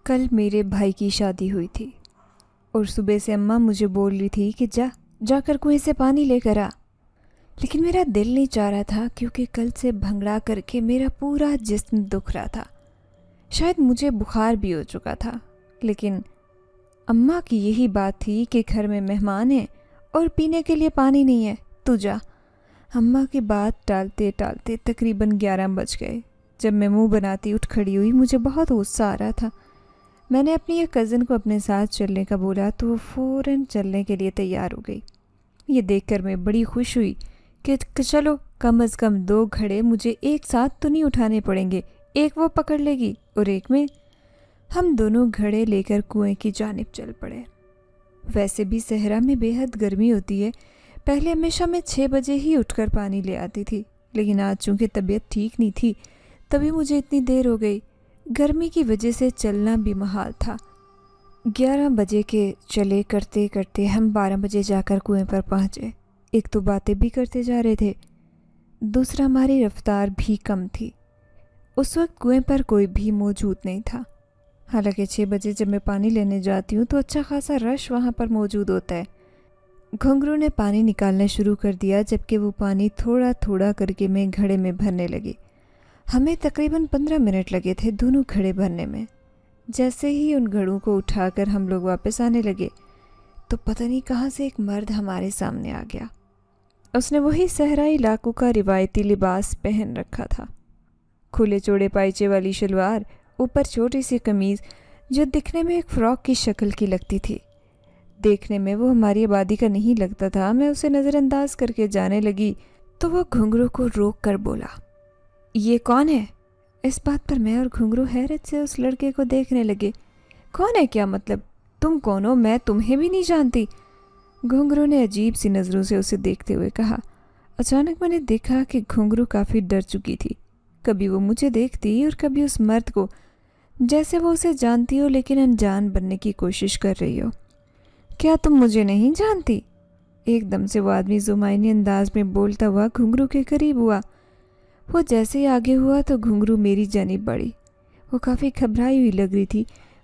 کل میرے بھائی کی شادی ہوئی تھی اور صبح سے اماں مجھے بول رہی تھی کہ جا کر کنویں سے پانی لے کر آ، لیکن میرا دل نہیں چاہ رہا تھا کیونکہ کل سے بھنگڑا کر کے میرا پورا جسم دکھ رہا تھا۔ شاید مجھے بخار بھی ہو چکا تھا، لیکن اماں کی یہی بات تھی کہ گھر میں مہمان ہیں اور پینے کے لیے پانی نہیں ہے، تو جا۔ اماں کی بات ٹالتے ٹالتے تقریباً 11 بج گئے۔ جب میں منہ بناتی اٹھ کھڑی ہوئی، مجھے بہت غصہ آ رہا تھا۔ میں نے اپنی ایک کزن کو اپنے ساتھ چلنے کا بولا تو وہ فوراً چلنے کے لیے تیار ہو گئی۔ یہ دیکھ کر میں بڑی خوش ہوئی کہ چلو کم از کم 2 گھڑے مجھے ایک ساتھ تو نہیں اٹھانے پڑیں گے، ایک وہ پکڑ لے گی اور ایک میں۔ ہم دونوں گھڑے لے کر کنویں کی جانب چل پڑے۔ ویسے بھی صحرا میں بے حد گرمی ہوتی ہے۔ پہلے ہمیشہ میں 6 بجے ہی اٹھ کر پانی لے آتی تھی، لیکن آج چونکہ طبیعت ٹھیک نہیں تھی تبھی مجھے اتنی دیر ہو گئی۔ گرمی کی وجہ سے چلنا بھی محال تھا۔ 11 بجے کے چلے کرتے کرتے ہم 12 بجے جا کر کنویں پر پہنچے۔ ایک تو باتیں بھی کرتے جا رہے تھے، دوسرا ہماری رفتار بھی کم تھی۔ اس وقت کنویں پر کوئی بھی موجود نہیں تھا، حالانکہ 6 بجے جب میں پانی لینے جاتی ہوں تو اچھا خاصا رش وہاں پر موجود ہوتا ہے۔ گھنگرو نے پانی نکالنا شروع کر دیا، جبکہ وہ پانی تھوڑا تھوڑا کر کے میں گھڑے میں بھرنے لگی۔ ہمیں تقریباً 15 منٹ لگے تھے دونوں گھڑے بھرنے میں۔ جیسے ہی ان گھڑوں کو اٹھا کر ہم لوگ واپس آنے لگے تو پتہ نہیں کہاں سے ایک مرد ہمارے سامنے آ گیا۔ اس نے وہی صحرائی علاقوں کا روایتی لباس پہن رکھا تھا، کھلے چوڑے پائچے والی شلوار، اوپر چھوٹی سی قمیض جو دکھنے میں ایک فراک کی شکل کی لگتی تھی۔ دیکھنے میں وہ ہماری آبادی کا نہیں لگتا تھا۔ میں اسے نظر انداز کر کے جانے لگی تو وہ گھنگرو کو روک کر بولا، یہ کون ہے؟ اس بات پر میں اور گھنگرو حیرت سے اس لڑکے کو دیکھنے لگے۔ کون ہے کیا مطلب؟ تم کون ہو؟ میں تمہیں بھی نہیں جانتی۔ گھنگرو نے عجیب سی نظروں سے اسے دیکھتے ہوئے کہا۔ اچانک میں نے دیکھا کہ گھنگرو کافی ڈر چکی تھی۔ کبھی وہ مجھے دیکھتی اور کبھی اس مرد کو، جیسے وہ اسے جانتی ہو لیکن انجان بننے کی کوشش کر رہی ہو۔ کیا تم مجھے نہیں جانتی؟ ایک دم سے وہ آدمی زمائنی انداز میں بولتا ہوا گھنگرو کے قریب ہوا۔ وہ جیسے ہی آگے ہوا تو گھنگرو میری جانب بڑھی۔ وہ کافی گھبرائی ہوئی لگ رہی تھی،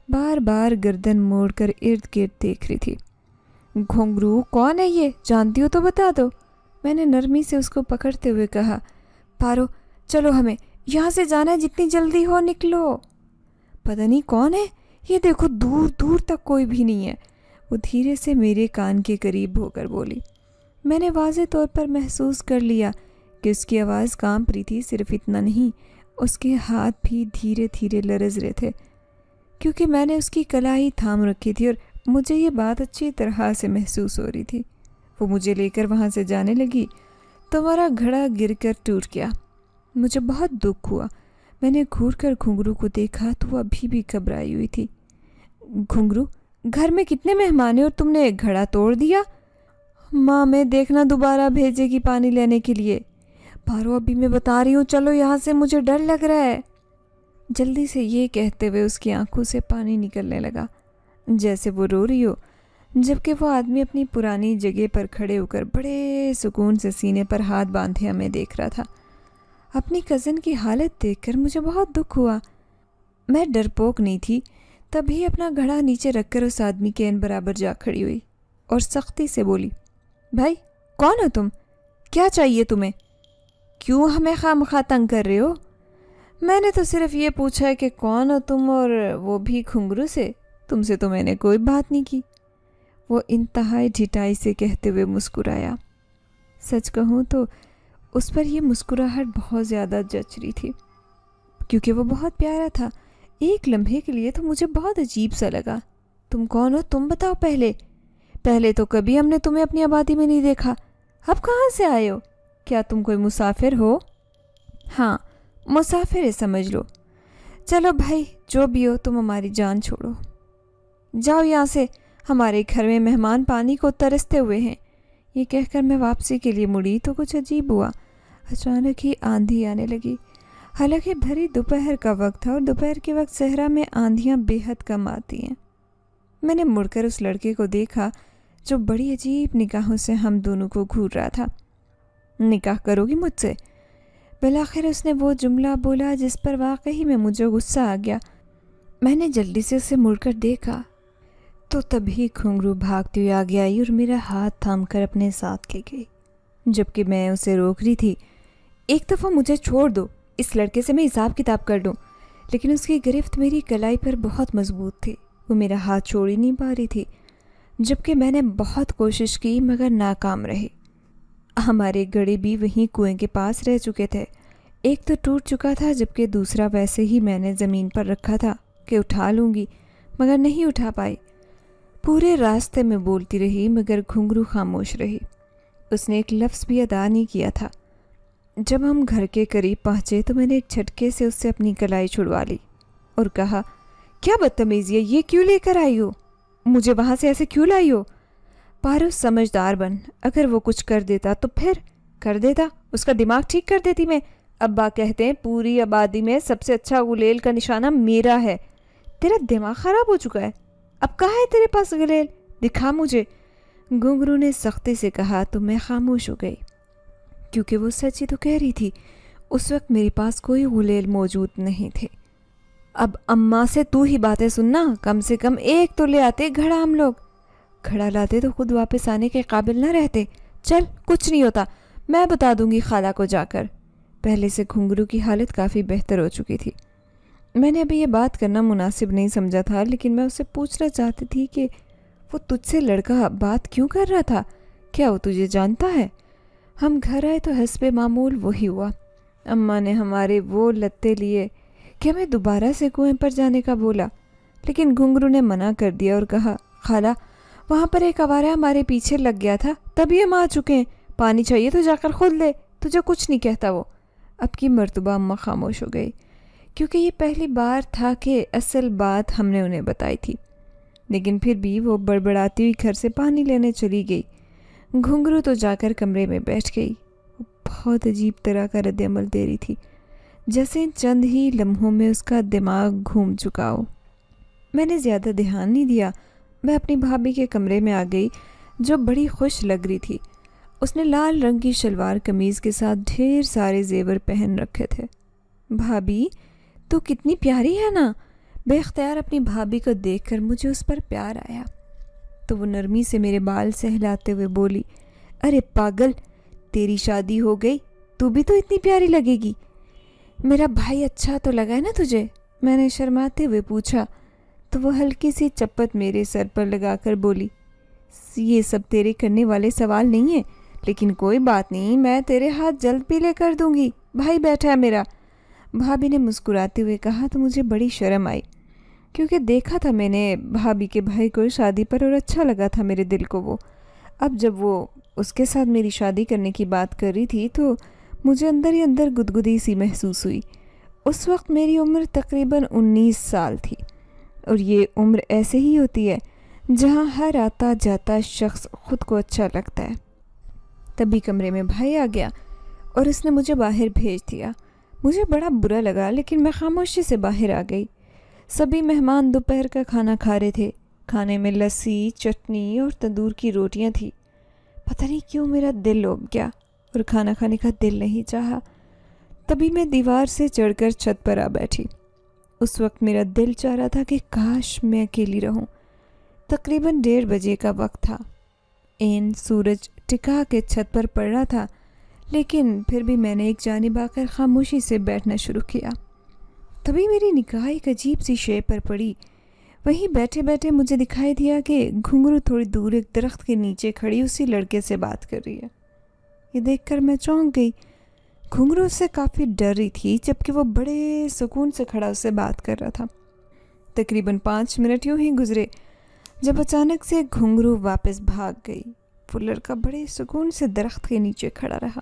بار بار گردن موڑ کر ارد گرد دیکھ رہی تھی۔ گھنگرو کون ہے یہ؟ جانتی ہو تو بتا دو، میں نے نرمی سے اس کو پکڑتے ہوئے کہا۔ پارو چلو، ہمیں یہاں سے جانا ہے، جتنی جلدی ہو نکلو۔ پتہ نہیں کون ہے، یہ دیکھو دور دور تک کوئی بھی نہیں ہے، وہ دھیرے سے میرے کان کے قریب ہو کر بولی۔ میں نے واضح طور پر محسوس کر لیا کہ اس کی آواز کانپ رہی تھی۔ صرف اتنا نہیں، اس کے ہاتھ بھی دھیرے دھیرے لرز رہے تھے، کیونکہ میں نے اس کی کلائی تھام رکھی تھی اور مجھے یہ بات اچھی طرح سے محسوس ہو رہی تھی۔ وہ مجھے لے کر وہاں سے جانے لگی تو ہمارا گھڑا گر کر ٹوٹ گیا۔ مجھے بہت دکھ ہوا۔ میں نے گھور کر گھنگرو کو دیکھا تو وہ ابھی بھی گھبرائی ہوئی تھی۔ گھنگرو، گھر میں کتنے مہمان ہیں اور تم نے ایک گھڑا توڑ دیا؟ ماں میں دیکھنا دوبارہ بھیجے گی پانی لینے کے لیے۔ پارو ابھی میں بتا رہی ہوں، چلو یہاں سے، مجھے ڈر لگ رہا ہے۔ جلدی سے یہ کہتے ہوئے اس کی آنکھوں سے پانی نکلنے لگا، جیسے وہ رو رہی ہو، جبکہ وہ آدمی اپنی پرانی جگہ پر کھڑے ہو کر بڑے سکون سے سینے پر ہاتھ باندھے ہمیں دیکھ رہا تھا۔ اپنی کزن کی حالت دیکھ کر مجھے بہت دکھ ہوا۔ میں ڈرپوک نہیں تھی، تبھی اپنا گھڑا نیچے رکھ کر اس آدمی کے عین برابر جا کھڑی ہوئی اور سختی سے بولی، بھائی کون ہو تم؟ کیا چاہیے تمہیں؟ کیوں ہمیں خواہ تنگ کر رہے ہو؟ میں نے تو صرف یہ پوچھا ہے کہ کون ہو تم، اور وہ بھی گھنگرو سے۔ تم سے تو میں نے کوئی بات نہیں کی، وہ انتہائی ڈھٹائی سے کہتے ہوئے مسکرایا۔ سچ کہوں تو اس پر یہ مسکراہٹ بہت زیادہ جچ رہی تھی، کیونکہ وہ بہت پیارا تھا۔ ایک لمحے کے لیے تو مجھے بہت عجیب سا لگا۔ تم کون ہو؟ تم بتاؤ پہلے تو کبھی ہم نے تمہیں اپنی آبادی میں نہیں دیکھا، اب کہاں سے آئے ہو؟ کیا تم کوئی مسافر ہو؟ ہاں، مسافر ہے سمجھ لو۔ چلو بھائی، جو بھی ہو، تم ہماری جان چھوڑو، جاؤ یہاں سے، ہمارے گھر میں مہمان پانی کو ترستے ہوئے ہیں۔ یہ کہہ کر میں واپسی کے لیے مڑی تو کچھ عجیب ہوا۔ اچانک ہی آندھی آنے لگی۔ حالانکہ بھری دوپہر کا وقت تھا اور دوپہر کے وقت صحرا میں آندھیاں بے حد کم آتی ہیں۔ میں نے مڑ کر اس لڑکے کو دیکھا جو بڑی عجیب نگاہوں سے ہم دونوں کو گھور رہا تھا۔ نکاح کرو گی مجھ سے؟ بالآخر اس نے وہ جملہ بولا جس پر واقعی میں مجھے غصہ آ گیا۔ میں نے جلدی سے اسے مڑ کر دیکھا تو تبھی گھنگرو بھاگتی ہوئی آگے آئی اور میرا ہاتھ تھام کر اپنے ساتھ لے گئی، جبکہ میں اسے روک رہی تھی۔ ایک دفعہ مجھے چھوڑ دو، اس لڑکے سے میں حساب کتاب کر لوں، لیکن اس کی گرفت میری کلائی پر بہت مضبوط تھی۔ وہ میرا ہاتھ چھوڑ ہی نہیں پا رہی تھی، جبکہ میں نے بہت کوشش کی مگر ناکام رہی۔ ہمارے گڑے بھی وہیں کنویں کے پاس رہ چکے تھے، ایک تو ٹوٹ چکا تھا جبکہ دوسرا ویسے ہی میں نے زمین پر رکھا تھا کہ اٹھا لوں گی، مگر نہیں اٹھا پائی۔ پورے راستے میں بولتی رہی مگر گھنگرو خاموش رہی، اس نے ایک لفظ بھی ادا نہیں کیا تھا۔ جب ہم گھر کے قریب پہنچے تو میں نے ایک جھٹکے سے اس سے اپنی کلائی چھڑوا لی اور کہا، کیا بدتمیزی ہے، یہ کیوں لے کر آئی ہو؟ مجھے وہاں سے ایسے کیوں لائی ہو؟ پارو سمجھدار بن، اگر وہ کچھ کر دیتا تو پھر کر دیتا، اس کا دماغ ٹھیک کر دیتی میں۔ ابا کہتے ہیں پوری آبادی میں سب سے اچھا غلیل کا نشانہ میرا ہے۔ تیرا دماغ خراب ہو چکا ہے، اب کہاں ہے تیرے پاس غلیل؟ دکھا مجھے، گھنگرو نے سختی سے کہا تو میں خاموش ہو گئی، کیونکہ وہ سچ ہی تو کہہ رہی تھی۔ اس وقت میرے پاس کوئی غلیل موجود نہیں تھے۔ اب اماں سے تو ہی باتیں سننا، کم سے کم ایک تو لے آتے گھڑا، ہم لوگ گھڑا لاتے تو خود واپس آنے کے قابل نہ رہتے۔ چل کچھ نہیں ہوتا، میں بتا دوں گی خالہ کو جا کر۔ پہلے سے گھنگرو کی حالت کافی بہتر ہو چکی تھی۔ میں نے ابھی یہ بات کرنا مناسب نہیں سمجھا تھا، لیکن میں اسے پوچھنا چاہتی تھی کہ وہ تجھ سے لڑکا بات کیوں کر رہا تھا؟ کیا وہ تجھے جانتا ہے؟ ہم گھر آئے تو حسب معمول وہی ہوا، اماں نے ہمارے وہ لتے لیے کہ ہمیں دوبارہ سے کنویں پر جانے کا بولا، لیکن گھنگرو نے منع کر دیا اور کہا، خالہ وہاں پر ایک آوارہ ہمارے پیچھے لگ گیا تھا، تبھی ہم آ چکے ہیں، پانی چاہیے تو جا کر خود لے، تجھے کچھ نہیں کہتا وہ۔ اب کی مرتبہ اماں خاموش ہو گئی، کیونکہ یہ پہلی بار تھا کہ اصل بات ہم نے انہیں بتائی تھی، لیکن پھر بھی وہ بڑبڑاتی ہوئی گھر سے پانی لینے چلی گئی۔ گھنگرو تو جا کر کمرے میں بیٹھ گئی، وہ بہت عجیب طرح کا رد عمل دے رہی تھی، جیسے چند ہی لمحوں میں اس کا دماغ گھوم چکا ہو۔ میں نے زیادہ دھیان نہیں دیا، میں اپنی بھابھی کے کمرے میں آ گئی جو بڑی خوش لگ رہی تھی۔ اس نے لال رنگ کی شلوار قمیض کے ساتھ ڈھیر سارے زیور پہن رکھے تھے۔ بھابھی تو کتنی پیاری ہے نا؟ بے اختیار اپنی بھابھی کو دیکھ کر مجھے اس پر پیار آیا، تو وہ نرمی سے میرے بال سہلاتے ہوئے بولی، ارے پاگل، تیری شادی ہو گئی تو بھی تو اتنی پیاری لگے گی۔ میرا بھائی اچھا تو لگا ہے نا تجھے؟ میں نے شرماتے ہوئے پوچھا، تو وہ ہلکی سی چپت میرے سر پر لگا کر بولی، یہ سب تیرے کرنے والے سوال نہیں ہیں، لیکن کوئی بات نہیں، میں تیرے ہاتھ جلد پیلے کر دوں گی، بھائی بیٹھا ہے میرا۔ بھابھی نے مسکراتے ہوئے کہا تو مجھے بڑی شرم آئی، کیونکہ دیکھا تھا میں نے بھابھی کے بھائی کو شادی پر اور اچھا لگا تھا میرے دل کو وہ۔ اب جب وہ اس کے ساتھ میری شادی کرنے کی بات کر رہی تھی تو مجھے اندر ہی اندر گدگدی سی محسوس ہوئی۔ اس وقت میری عمر تقریباً 19 سال تھی، اور یہ عمر ایسے ہی ہوتی ہے جہاں ہر آتا جاتا شخص خود کو اچھا لگتا ہے۔ تبھی کمرے میں بھائی آ گیا اور اس نے مجھے باہر بھیج دیا۔ مجھے بڑا برا لگا، لیکن میں خاموشی سے باہر آ گئی۔ سبھی مہمان دوپہر کا کھانا کھا رہے تھے، کھانے میں لسی، چٹنی اور تندور کی روٹیاں تھیں۔ پتہ نہیں کیوں میرا دل اُب گیا اور کھانا کھانے کا دل نہیں چاہا۔ تبھی میں دیوار سے چڑھ کر چھت پر آ بیٹھی۔ اس وقت میرا دل چاہ رہا تھا کہ کاش میں اکیلی رہوں۔ تقریباً 1:30 بجے کا وقت تھا، سورج ٹکا کے چھت پر پڑ رہا تھا، لیکن پھر بھی میں نے ایک جانب آ کر خاموشی سے بیٹھنا شروع کیا۔ تبھی میری نگاہ ایک عجیب سی شے پر پڑی۔ وہیں بیٹھے بیٹھے مجھے دکھائی دیا کہ گھنگرو تھوڑی دور ایک درخت کے نیچے کھڑی اسی لڑکے سے بات کر رہی ہے۔ یہ دیکھ کر میں چونک گئی۔ گھنگرو اس سے کافی ڈر رہی تھی، جبکہ وہ بڑے سکون سے کھڑا اس سے بات کر رہا تھا۔ تقریباً 5 منٹ یوں ہی گزرے جب اچانک سے گھنگرو واپس بھاگ گئی۔ وہ لڑکا بڑے سکون سے درخت کے نیچے کھڑا رہا۔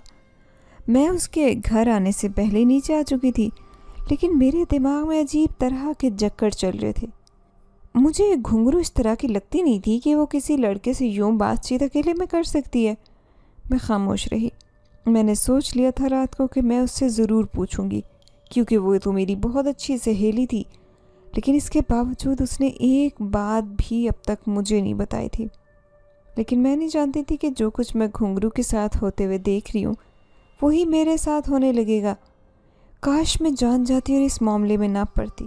میں اس کے گھر آنے سے پہلے نیچے آ چکی تھی، لیکن میرے دماغ میں عجیب طرح کے جکڑ چل رہے تھے۔ مجھے گھنگرو اس طرح کی لگتی نہیں تھی کہ وہ کسی لڑکے سے یوں بات چیت اکیلے میں کر سکتی ہے۔ میں خاموش رہی۔ میں نے سوچ لیا تھا رات کو کہ میں اس سے ضرور پوچھوں گی، کیونکہ وہ تو میری بہت اچھی سہیلی تھی، لیکن اس کے باوجود اس نے ایک بات بھی اب تک مجھے نہیں بتائی تھی۔ لیکن میں نہیں جانتی تھی کہ جو کچھ میں گھنگرو کے ساتھ ہوتے ہوئے دیکھ رہی ہوں وہی میرے ساتھ ہونے لگے گا۔ کاش میں جان جاتی اور اس معاملے میں نہ پڑتی۔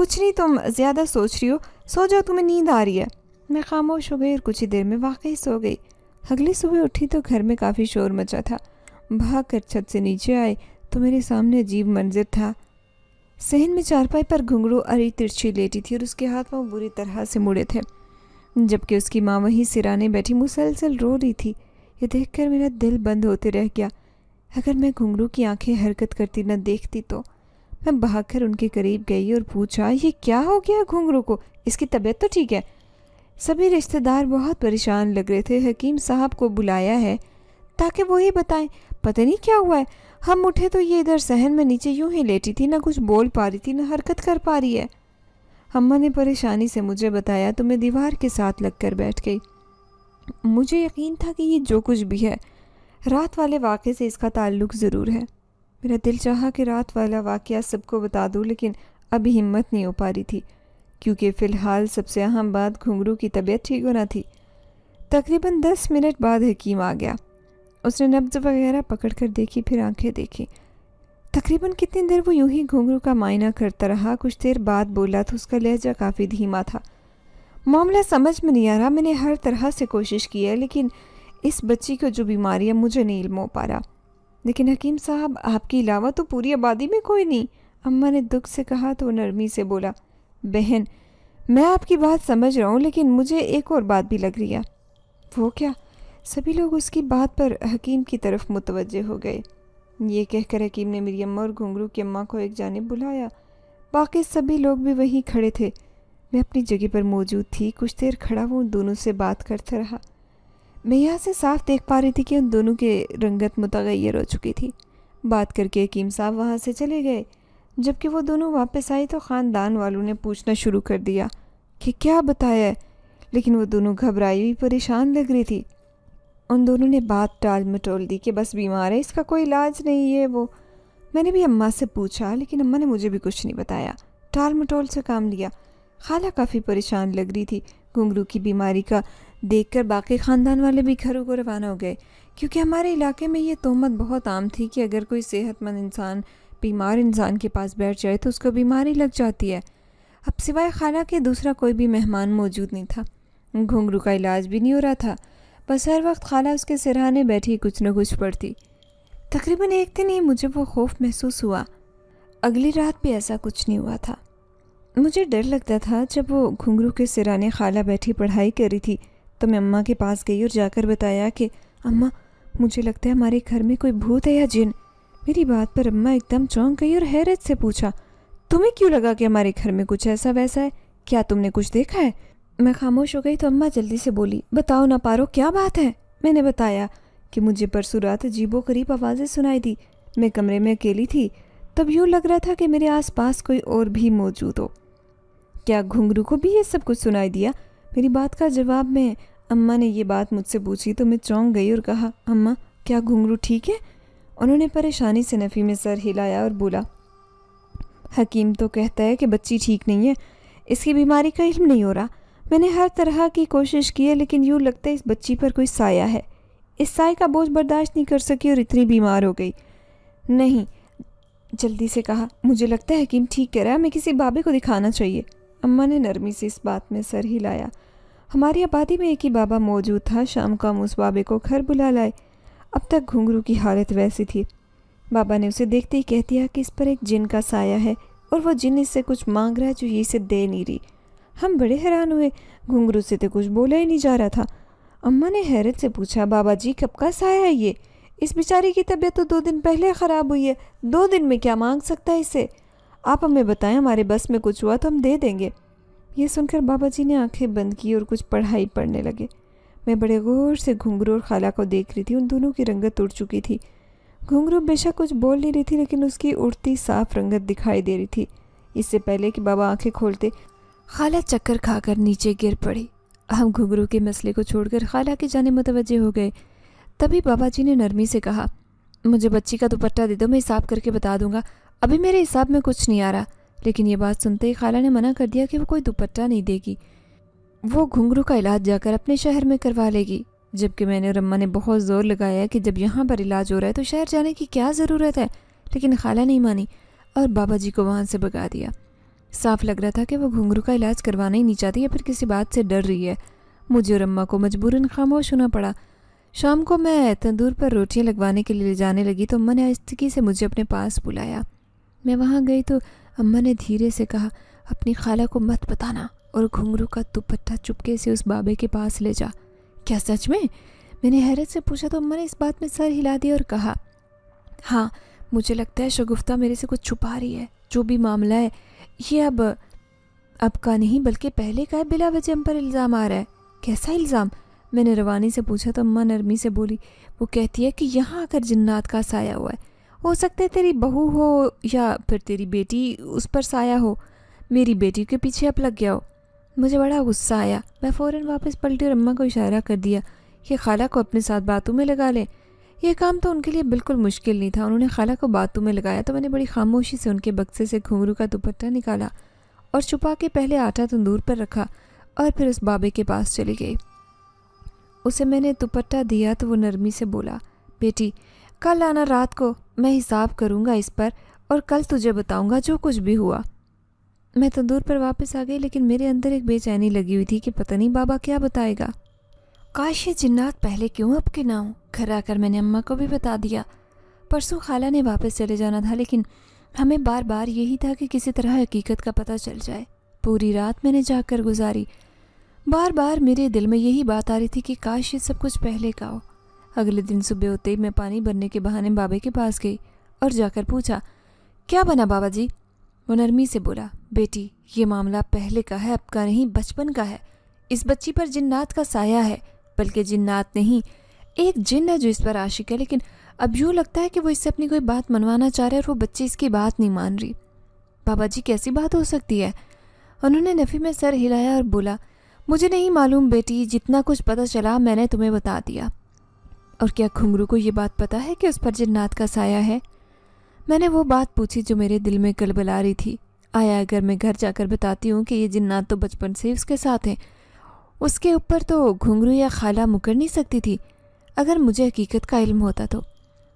کچھ نہیں، تم زیادہ سوچ رہی ہو، سو جاؤ، تمہیں نیند آ رہی ہے۔ میں خاموش ہو گئی اور کچھ ہی دیر میں واقعی سو گئی۔ اگلی صبح اٹھی تو گھر میں کافی شور مچا تھا۔ بھاگ کر چھت سے نیچے آئی تو میرے سامنے عجیب منظر تھا۔ صحن میں چارپائی پر گھنگرو اری ترچھی لیٹی تھی اور اس کے ہاتھ پاؤں بری طرح سے مڑے تھے، جبکہ اس کی ماں وہیں سرانے بیٹھی مسلسل رو رہی تھی۔ یہ دیکھ کر میرا دل بند ہوتے رہ گیا۔ اگر میں گھنگرو کی آنکھیں حرکت کرتی نہ دیکھتی تو میں بھاگ کر ان کے قریب گئی اور پوچھا، یہ کیا ہو گیا گھنگرو کو؟ اس کی طبیعت تو ٹھیک ہے؟ سبھی رشتہ دار بہت پریشان لگ رہے تھے۔ حکیم صاحب کو بلایا ہے تاکہ وہی بتائیں، پتہ نہیں کیا ہوا ہے۔ ہم اٹھے تو یہ ادھر صحن میں نیچے یوں ہی لیٹی تھی، نہ کچھ بول پا رہی تھی نہ حرکت کر پا رہی ہے۔ اماں نے پریشانی سے مجھے بتایا تو میں دیوار کے ساتھ لگ کر بیٹھ گئی۔ مجھے یقین تھا کہ یہ جو کچھ بھی ہے رات والے واقعے سے اس کا تعلق ضرور ہے۔ میرا دل چاہا کہ رات والا واقعہ سب کو بتا دوں، لیکن ابھی ہمت نہیں ہو پا رہی تھی، کیونکہ فی الحال سب سے اہم بات گھنگرو کی طبیعت ٹھیک ہونا تھی۔ تقریباً 10 منٹ بعد حکیم آ گیا۔ اس نے نبض وغیرہ پکڑ کر دیکھی، پھر آنکھیں دیکھی۔ تقریباً کتنی دیر وہ یوں ہی گھنگرو کا معائنہ کرتا رہا۔ کچھ دیر بعد بولا تو اس کا لہجہ کافی دھیما تھا۔ معاملہ سمجھ میں نہیں آ رہا، میں نے ہر طرح سے کوشش کی ہے، لیکن اس بچی کو جو بیماری ہے مجھے نہیں علم ہو پا رہا۔ لیکن حکیم صاحب، آپ کے علاوہ تو پوری آبادی میں کوئی نہیں، اماں نے دکھ سے کہا تو نرمی سے بولا، بہن میں آپ کی بات سمجھ رہا ہوں، لیکن مجھے ایک اور بات بھی لگ رہی ہے۔ وہ کیا؟ سبھی لوگ اس کی بات پر حکیم کی طرف متوجہ ہو گئے۔ یہ کہہ کر حکیم نے میری اماں اور گھنگرو کی اماں کو ایک جانب بلایا۔ باقی سبھی لوگ بھی وہیں کھڑے تھے۔ میں اپنی جگہ پر موجود تھی۔ کچھ دیر کھڑا وہ ان دونوں سے بات کرتا رہا۔ میں یہاں سے صاف دیکھ پا رہی تھی کہ ان دونوں کی رنگت متغیر ہو چکی تھی۔ بات کر کے حکیم صاحب وہاں سے چلے گئے۔ جبکہ وہ دونوں واپس آئی تو خاندان والوں نے پوچھنا شروع کر دیا کہ کیا بتایا ہے، لیکن وہ دونوں گھبرائی ہوئی پریشان لگ رہی تھی۔ ان دونوں نے بات ٹال مٹول دی کہ بس بیمار ہے، اس کا کوئی علاج نہیں ہے وہ۔ میں نے بھی اماں سے پوچھا، لیکن اماں نے مجھے بھی کچھ نہیں بتایا۔ ٹال مٹول سے کام لیا۔ خالہ کافی پریشان لگ رہی تھی۔ گھنگرو کی بیماری کا دیکھ کر باقی خاندان والے بھی گھروں کو روانہ ہو گئے، کیونکہ ہمارے علاقے میں یہ تہمت بہت عام تھی کہ اگر کوئی صحت مند انسان بیمار انسان کے پاس بیٹھ جائے تو اس کو بیماری لگ جاتی ہے۔ اب سوائے خالہ کے دوسرا کوئی بھی مہمان موجود نہیں تھا۔ گھنگرو کا علاج بھی نہیں ہو رہا تھا، بس ہر وقت خالہ اس کے سرہانے بیٹھی کچھ نہ کچھ پڑھتی۔ تقریباً ایک دن ہی مجھے وہ خوف محسوس ہوا۔ اگلی رات بھی ایسا کچھ نہیں ہوا تھا۔ مجھے ڈر لگتا تھا۔ جب وہ گھنگرو کے سرانے خالہ بیٹھی پڑھائی کر رہی تھی تو میں اماں کے پاس گئی اور جا کر بتایا کہ اماں، مجھے لگتا ہے ہمارے گھر میں کوئی بھوت ہے یا جن۔ میری بات پر اماں ایک دم چونک گئی اور حیرت سے پوچھا، تمہیں کیوں لگا کہ ہمارے گھر میں کچھ ایسا ویسا ہے؟ کیا تم نے کچھ دیکھا ہے؟ میں خاموش ہو گئی تو اماں جلدی سے بولی، بتاؤ نہ پارو، کیا بات ہے؟ میں نے بتایا کہ مجھے پرسوں رات عجیب و غریب آوازیں سنائی دی۔ میں کمرے میں اکیلی تھی، تب یوں لگ رہا تھا کہ میرے آس پاس کوئی اور بھی موجود ہو۔ کیا گھنگرو کو بھی یہ سب کچھ سنائی دیا؟ میری بات کا جواب میں اماں نے یہ بات مجھ سے پوچھی تو میں چونک گئی اور کہا، اماں کیا گھنگرو ٹھیک ہے؟ انہوں نے پریشانی سے نفی میں سر ہلایا اور بولا، حکیم تو کہتا ہے کہ بچی ٹھیک نہیں ہے، اس کی بیماری کا علم نہیں ہو رہا۔ میں نے ہر طرح کی کوشش کی ہے، لیکن یوں لگتا ہے اس بچی پر کوئی سایہ ہے، اس سائے کا بوجھ برداشت نہیں کر سکی اور اتنی بیمار ہو گئی۔ نہیں، جلدی سے کہا، مجھے لگتا ہے حکیم ٹھیک کہہ رہا ہے، ہمیں کسی بابے کو دکھانا چاہیے۔ اماں نے نرمی سے اس بات میں سر ہلایا۔ ہماری آبادی میں ایک ہی بابا موجود تھا، شام کو ہم اس بابے کو گھر بلا لائے۔ اب تک گھنگرو کی حالت ویسی تھی۔ بابا نے اسے دیکھتے ہی کہہ دیا کہ اس پر ایک جن کا سایہ ہے اور وہ جن اس سے کچھ مانگ رہا ہے جو یہ اسے دے نہیں رہی۔ ہم بڑے حیران ہوئے، گھنگرو سے تو کچھ بولا ہی نہیں جا رہا تھا۔ اماں نے حیرت سے پوچھا، بابا جی کب کا سایہ ہے یہ؟ اس بیچاری کی طبیعت تو 2 دن پہلے خراب ہوئی ہے، 2 دن میں کیا مانگ سکتا ہے اسے؟ آپ ہمیں بتائیں، ہمارے بس میں کچھ ہوا تو ہم دے دیں گے۔ یہ سن کر بابا جی نے آنکھیں بند کی اور کچھ پڑھائی پڑھنے لگے۔ میں بڑے غور سے گھنگرو اور خالہ کو دیکھ رہی تھی۔ ان دونوں کی رنگت اڑ چکی تھی۔ گھنگرو بے شک کچھ بول نہیں رہی تھی، لیکن اس کی اڑتی صاف رنگت دکھائی دے رہی تھی۔ اس سے پہلے کہ بابا آنکھیں کھولتے، خالہ چکر کھا کر نیچے گر پڑی۔ ہم گھنگرو کے مسئلے کو چھوڑ کر خالہ کی جانب متوجہ ہو گئے۔ تبھی بابا جی نے نرمی سے کہا، مجھے بچی کا دوپٹہ دے دو، میں حساب کر کے بتا دوں گا، ابھی میرے حساب میں کچھ نہیں آ رہا۔ لیکن یہ بات سنتے ہی خالہ نے منع کر دیا کہ وہ کوئی دوپٹہ نہیں دے گی، وہ گھنگرو کا علاج جا کر اپنے شہر میں کروا لے گی۔ جبکہ میں نے اور اماں نے بہت زور لگایا کہ جب یہاں پر علاج ہو رہا ہے تو شہر جانے کی کیا ضرورت ہے، لیکن خالہ نہیں مانی اور بابا جی کو وہاں سے بھگا دیا۔ صاف لگ رہا تھا کہ وہ گھنگرو کا علاج کروانا ہی نہیں چاہتی یا پھر کسی بات سے ڈر رہی ہے۔ مجھے اور اماں کو مجبوراً خاموش ہونا پڑا۔ شام کو میں تندور پر روٹیاں لگوانے کے لیے لے جانے لگی تو اماں نے آہستگی سے مجھے اپنے پاس بلایا۔ میں وہاں گئی تو اماں نے دھیرے سے کہا، اپنی خالہ کو مت بتانا اور گھنگرو کا دوپٹہ چپکے سے اس بابے کے پاس لے جا۔ کیا سچ میں؟ میں نے حیرت سے پوچھا تو اماں نے اس بات میں سر ہلا دیا اور کہا، ہاں مجھے لگتا ہے شگفتہ میرے سے کچھ چھپا رہی ہے۔ جو بھی معاملہ ہے یہ اب کا نہیں بلکہ پہلے کا ہے، بلا وجہ ہم پر الزام آ رہا ہے۔ کیسا الزام؟ میں نے روانی سے پوچھا تو اماں نرمی سے بولی، وہ کہتی ہے کہ یہاں آ کر جنات کا سایہ ہوا ہے۔ ہو سکتا ہے تیری بہو ہو یا پھر تیری بیٹی اس پر سایہ ہو، میری بیٹی کے پیچھے اب لگ گیا ہو۔ مجھے بڑا غصہ آیا۔ میں فوراً واپس پلٹی اور اماں کو اشارہ کر دیا کہ خالہ کو اپنے ساتھ باتوں میں لگا لیں۔ یہ کام تو ان کے لیے بالکل مشکل نہیں تھا۔ انہوں نے خالہ کو باتوں میں لگایا تو میں نے بڑی خاموشی سے ان کے بکسے سے گھنگرو کا دوپٹہ نکالا اور چھپا کے پہلے آٹا تندور پر رکھا اور پھر اس بابے کے پاس چلی گئی۔ اسے میں نے دوپٹہ دیا تو وہ نرمی سے بولا، بیٹی کل آنا رات کو، میں حساب کروں گا اس پر اور کل تجھے بتاؤں گا جو کچھ بھی ہوا۔ میں تندور پر واپس آ گئی لیکن میرے اندر ایک بے چینی لگی ہوئی تھی کہ پتہ نہیں بابا کیا بتائے گا۔ کاش یہ جنات پہلے کیوں اب کے نہ ہوں۔ گھر آ کر میں نے اماں کو بھی بتا دیا۔ پرسوں خالہ نے واپس چلے جانا تھا لیکن ہمیں بار بار یہی تھا کہ کسی طرح حقیقت کا پتہ چل جائے۔ پوری رات میں نے جاگ کر گزاری۔ بار بار میرے دل میں یہی بات آ رہی تھی کہ کاش یہ سب کچھ پہلے کا ہو۔ اگلے دن صبح ہوتے ہی میں پانی بھرنے کے بہانے بابے کے پاس گئی اور جا کر پوچھا، کیا بنا بابا جی؟ وہ نرمی سے بولا، بیٹی یہ معاملہ پہلے کا ہے، اب کا نہیں، بچپن کا ہے۔ اس بچی پر جنات کا سایہ ہے، بلکہ جنات نہیں، ایک جن ہے جو اس پر عاشق ہے، لیکن اب یوں لگتا ہے کہ وہ اس سے اپنی کوئی بات منوانا چاہ رہا ہے اور وہ بچی اس کی بات نہیں مان رہی۔ بابا جی کیسی بات ہو سکتی ہے؟ انہوں نے نفی میں سر ہلایا اور بولا، مجھے نہیں معلوم بیٹی، جتنا کچھ پتہ چلا میں نے تمہیں بتا دیا۔ اور کیا گھنگرو کو یہ بات پتہ ہے کہ اس پر جنات کا سایہ ہے؟ میں نے وہ بات پوچھی جو میرے دل میں کلبلا رہی تھی۔ آیا اگر میں گھر جا کر بتاتی ہوں کہ یہ جنات تو بچپن سے اس کے ساتھ ہیں، اس کے اوپر تو گھنگرو یا خالہ مکر نہیں سکتی تھی اگر مجھے حقیقت کا علم ہوتا تو۔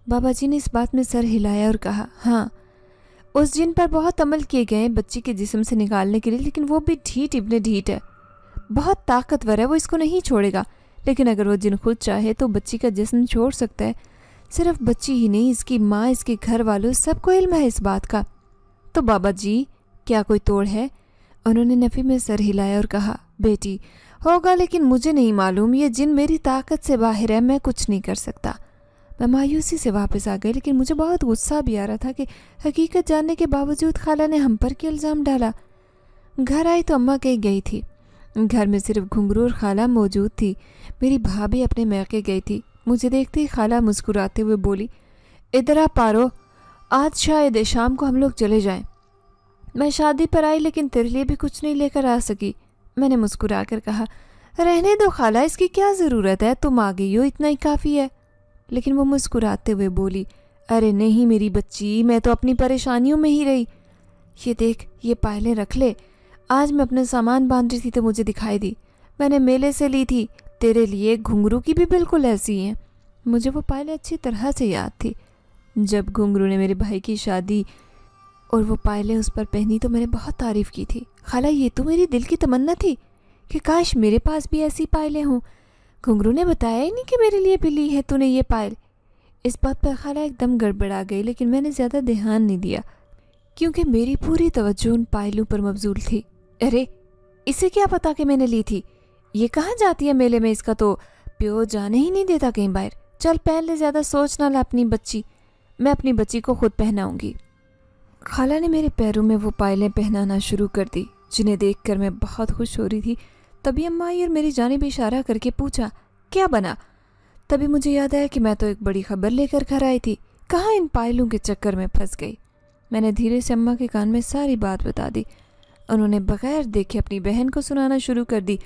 بابا جی نے اس بات میں سر ہلایا اور کہا، ہاں اس جن پر بہت عمل کیے گئے ہیں بچی کے جسم سے نکالنے کے لیے، لیکن وہ بھی ڈھیٹ ابن ڈھیٹ ہے، بہت طاقتور ہے، وہ اس کو نہیں چھوڑے گا۔ لیکن اگر وہ جن خود چاہے تو بچی کا جسم چھوڑ سکتا ہے۔ صرف بچی ہی نہیں، اس کی ماں، اس کے گھر والوں، سب کو علم ہے اس بات کا۔ تو بابا جی کیا کوئی توڑ ہے؟ انہوں نے نفی میں سر ہلایا اور کہا، بیٹی ہوگا لیکن مجھے نہیں معلوم، یہ جن میری طاقت سے باہر ہے، میں کچھ نہیں کر سکتا۔ میں مایوسی سے واپس آ گئی لیکن مجھے بہت غصہ بھی آ رہا تھا کہ حقیقت جاننے کے باوجود خالہ نے ہم پر کیا الزام ڈالا۔ گھر آئی تو اماں کہیں گئی تھی۔ گھر میں صرف گھنگرو اور خالہ موجود تھی۔ میری بھابھی اپنے میکے گئی تھی۔ مجھے دیکھتے ہی خالہ مسکراتے ہوئے بولی، ادھر آ پارو، آج شاید شام کو ہم لوگ چلے جائیں۔ میں شادی پر آئی لیکن تیرے لیے بھی کچھ نہیں لے کر آ سکی۔ میں نے مسکرا کر کہا، رہنے دو خالہ، اس کی کیا ضرورت ہے، تم آ گئی ہو اتنا ہی کافی ہے۔ لیکن وہ مسکراتے ہوئے بولی، ارے نہیں میری بچی، میں تو اپنی پریشانیوں میں ہی رہی۔ یہ دیکھ یہ پائلیں رکھ لے، آج میں اپنے سامان باندھ رہی تھی تو مجھے دکھائی دی، میں نے میلے سے لی تھی، تیرے لیے گھنگرو کی بھی بالکل ایسی ہیں۔ مجھے وہ پائلیں اچھی طرح سے یاد تھی۔ جب گھنگرو نے میرے بھائی کی شادی اور وہ پائلیں اس پر پہنی تو میں نے بہت تعریف کی تھی۔ خالہ یہ تو میری دل کی تمنا تھی کہ کاش میرے پاس بھی ایسی پائلیں ہوں۔ گھنگرو نے بتایا ہی نہیں کہ میرے لیے بھی لی ہے تو نے یہ پائل۔ اس بات پر خالہ ایک دم گڑبڑا گئی لیکن میں نے زیادہ دھیان نہیں دیا کیونکہ میری پوری توجہ ان پائلوں پر مبذول تھی۔ ارے اسے کیا پتا کہ میں نے لی تھی؟ یہ کہاں جاتی ہے میلے میں، اس کا تو پیو جانے ہی نہیں دیتا کہیں باہر۔ چل پہن لے، زیادہ سوچ نہ لا اپنی بچی، میں اپنی بچی کو خود پہناؤں گی۔ خالہ نے میرے پیروں میں وہ پائلیں پہنانا شروع کر دی جنہیں دیکھ کر میں بہت خوش ہو رہی تھی۔ تبھی اماں آئی اور میری جانب اشارہ کر کے پوچھا، کیا بنا؟ تبھی مجھے یاد آیا کہ میں تو ایک بڑی خبر لے کر گھر آئی تھی، کہاں ان پائلوں کے چکر میں پھنس گئی۔ میں نے دھیرے سے اماں کے کان میں ساری بات بتا دی۔ انہوں نے بغیر دیکھے اپنی بہن کو سنانا شروع کر دی